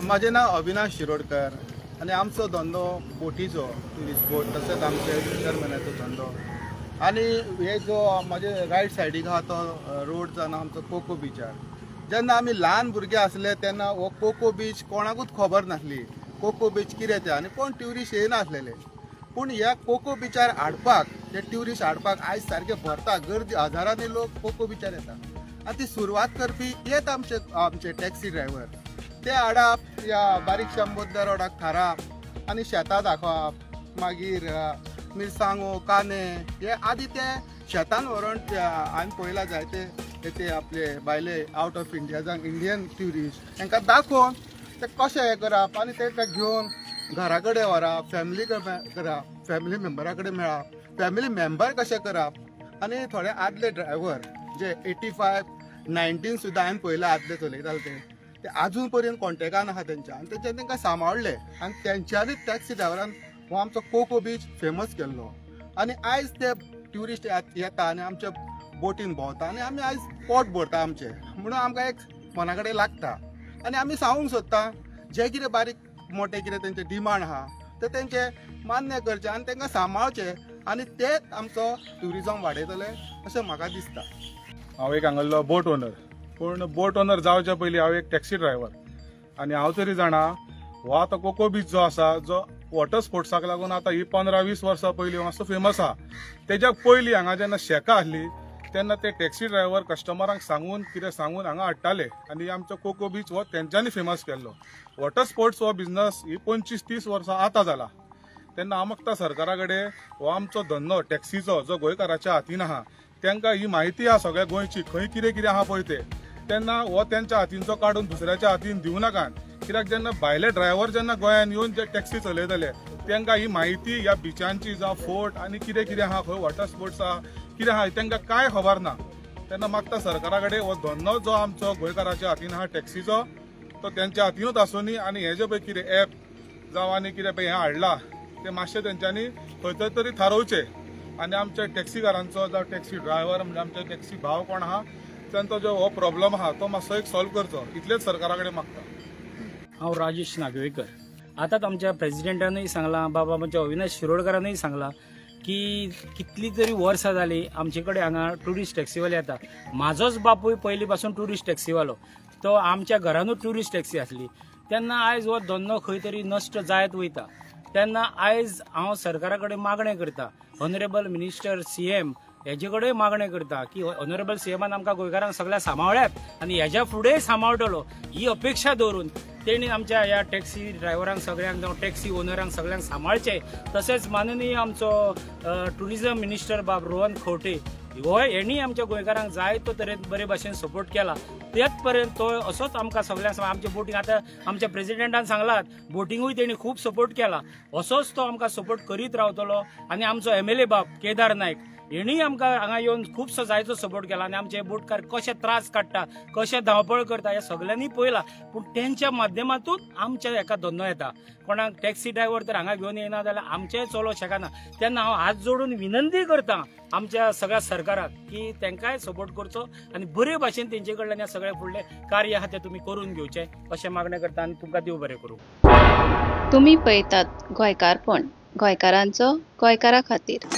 माझे नाव अविनाश शिरोडकर आणि आमचो धंदो बोटीचो ट्युरिस्ट बोट तसेच आमचे फिशरमॅनाचो धंदो आणि हे जो माझे रायट सायडीक आहा तो रोड जावन आमचो कोको बीचार। जेन्ना आमी ल्हान भुरगे आसले तेन्ना हो कोको बीच कोणाकूच खबर नासली कोको बीच कितें तें आनी कोण ट्युरिस्ट येनासलेले। पूण ह्या कोको बीचार हाडपाक जे ट्युरिस्ट हाडपाक आयज सारके भरता गर्दी हजारांनी लोक कोको बीचार येता आनी ती सुरवात करपी हेच आमचे टॅक्सी ड्रायव्हर। ते हाडप ह्या बारीकशा मुद्दा रोडाक थाराप आनी शेतां दाखोवप मागीर मिरसांगो कांदे हे आदी ते शेतान व्हरून हांवें पळयला जायते ते आपले भायले आवट ऑफ इंडिया जावं इंडियन ट्युरिस्ट तांकां दाखोवन ते कशें हें करप आनी ते घेवन घरा कडेन व्हरप फॅमिली करप फॅमिली मेंबरा कडेन मेळप फॅमिली मेंबर कशें करप आनी थोडे आदले ड्रायव्हर जे 85-19 सुद्दां हांवें पळयला आदले चलयताले ते आजून पर्यंत कॉन्टेक्टान आहा तेंच्या आनी तेंच्यानी तांकां सांबाळले आनी तेंच्यांनीच टॅक्सी ड्रायव्हरान हो आमचो कोको बीच फेमस केल्लो आनी आयज ते ट्युरिस्ट येता आनी आमच्या बोटीन भोंवता आनी आमी आयज पोट भरता आमचें म्हणून आमकां एक मना कडेन लागता आनी आमी सांगूंक सोदता जे कितें बारीक मोठे कितें तेंचे डिमांड आहा ते तेंचे मान्य करचे आनी तांकां सांबाळचे आनी तेच आमचो ट्युरिजम वाडयतले अशें म्हाका दिसता। हांव एक हांगलो बोट ओनर पूण बोट ओनर जावच्या पयलीं हांव एक टॅक्सी ड्रायव्हर आनी हांव तरी जाणा हो आतां कोको बीच जो आसा जो वॉटर स्पोर्ट्साक लागून आतां ही 15-20 वर्सां पयलीं मातसो फेमस आहा। तेज्या पयलीं हांगा जेन्ना शेकां आसली तेन्ना ते टॅक्सी ड्रायव्हर कस्टमरांक सांगून कितें सांगून हांगा हाडटाले आनी आमचो कोको बीच हो तेंच्यांनी फेमस केल्लो। वॉटर स्पोर्ट्स हो बिझनस ही 25-30 वर्सां आतां जाला तेन्ना हांव मागता सरकारा कडेन हो आमचो धंदो टॅक्सीचो जो गोंयकाराच्या हातीन आहा तांकां ही म्हायती आहा सगळ्या गोंयची खंय कितें आहा पळय ते तेन्ना हो तेंच्या हातींचो काडून दुसऱ्याच्या हातीन दिवं नाकात। कित्याक जेन्ना भायले ड्रायव्हर जेन्ना गोंयांत येवन जे टॅक्सी चलयतले तांकां ही म्हायती ह्या बिचांची जावं फोर्ट आनी कितें आहा खंय वॉटर स्पोर्ट्स आहा कितें आहा तांकां कांय खबर ना। तेन्ना मागता सरकारा कडेन हो धंदो जो आमचो गोंयकाराच्या हातीन आहा टॅक्सीचो तो तेंच्या हातीनूच आसूनी आनी हे जे पळय कितें एप जावं आनी कितें पळय हें हाडलां ते मातशें तेंच्यांनी खंय तरी थारोवचें आनी आमच्या टॅक्सीकारांचो जावं टॅक्सी ड्रायव्हर म्हणजे आमचे टॅक्सी भाव कोण आहा तांचो जो हो प्रॉब्लम आहा तो मातसो एक सॉल्व करचो इतलेंच सरकारा कडेन मागता। हांव राजेश नागवेकर आतांच आमच्या प्रेसिडेंटानूय सांगलां बाबा म्हणजे अविनाश शिरोडकरानूय सांगलां की कितली तरी वर्सां जालीं आमचे कडेन हांगा ट्युरिस्ट टॅक्सीवाले येता। म्हाजोच बापूय पयलीं पासून ट्युरिस्ट टॅक्सीवालो तो आमच्या घरानूच ट्युरिस्ट टॅक्सी आसली तेन्ना आयज हो धंदो खंय तरी नश्ट जायत वयता तेन्ना आयज हांव सरकारा कडेन मागणें करता ऑनरेबल मिनिस्टर CM हेजे कडेन मागणें करता की ऑनरेबल CMन आमकां गोंयकारांक सगळ्या सांबाळ्यात आनी हेज्या फुडेंय सांबाळटलो ही अपेक्षा दवरून तेणी आमच्या ह्या टॅक्सी ड्रायव्हरांक सगळ्यांक जावं टॅक्सी ओनरांक सगळ्यांक सांबाळचे। तशेंच माननीय आमचो टुरिजम मिनिस्टर बाब रोहन खंवटे हो हेणी आमच्या गोंयकारांक जायतो तरेन बरे भाशेन सपोर्ट केला तेच पर्यंत तो असोच आमकां सगळ्यांक आमच्या बोटींग आतां आमच्या प्रेसिडेंटान सांगलात बोटिंगूय तेणी खूब सपोर्ट केला असोच तो आमकां सपोर्ट करीत रावतलो आनी आमचो MLA बाब केदार नायक हेणी आमकां हांगा येवन खुबसो जायतो सपोर्ट केला आनी आमचे बोटकार कशे त्रास काडटा कशे धांवपळ करता हे सगळ्यांनी पळयलां पूण तेंच्या माध्यमांतून आमच्या हेका धंदो येता। कोणाक टॅक्सी ड्रायव्हर तर हांगा घेवन येना जाल्यार आमचेय चलो शेकाना तेन्ना हांव हात जोडून विनंती करता आमच्या सगळ्या सरकाराक की तांकांय सपोर्ट करचो आनी बरे भाशेन तेंचे कडल्यान हे सगळे फुडले कार्य आहा ते तुमी करून घेवचे अशें मागणें करता आनी तुमकां देव बरें करूं। तुम्ही पळयतात गोंयकारपण गोंयकारांचो गोंयकारा खातीर।